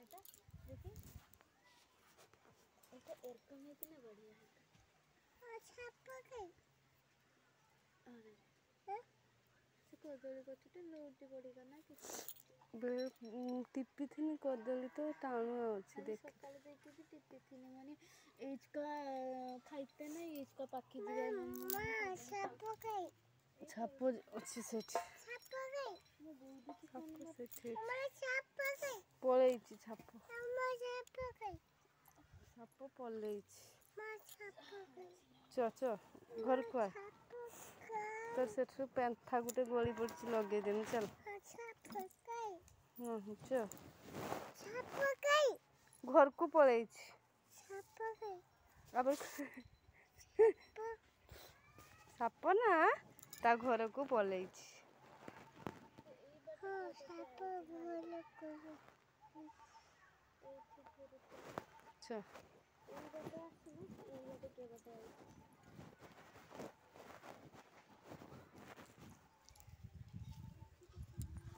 এটা দেখি এটা এরকম হয়েছে না বড়িয়া ସେ କଦଳୀ ଗଛଟା ଲୋଟି ପଡ଼ିଗଲା କିଛି ଟିପିଥିନି କଦଳୀ ତ ଟାଣୁଆ ଅଛି ଦେଖ ସକାଳେ ଯାଇକି ବି ଟିପିଥିନି ମାନେ ଏଇଚକା ଖାଇତେ ନା ଏଇଚକା ପାଖି ଯିବା ଛାପ ଅଛି ସେଠି ଛାପ ସେଠି ପଳେଇଛି ଛାପ ସାପ ପଳେଇଛି ଚ ଘରକୁ ଆ ତୋର ସେଠାରୁ ପେନ୍ଥା ଗୋଟେ ଗଳି ପଡ଼ିଛି ଲଗେଇଦେମି ଚାଲ ଚ ଘରକୁ ପଳେଇଛି ସାପ ନା ତା ଘରକୁ ପଳେଇଛି ଚ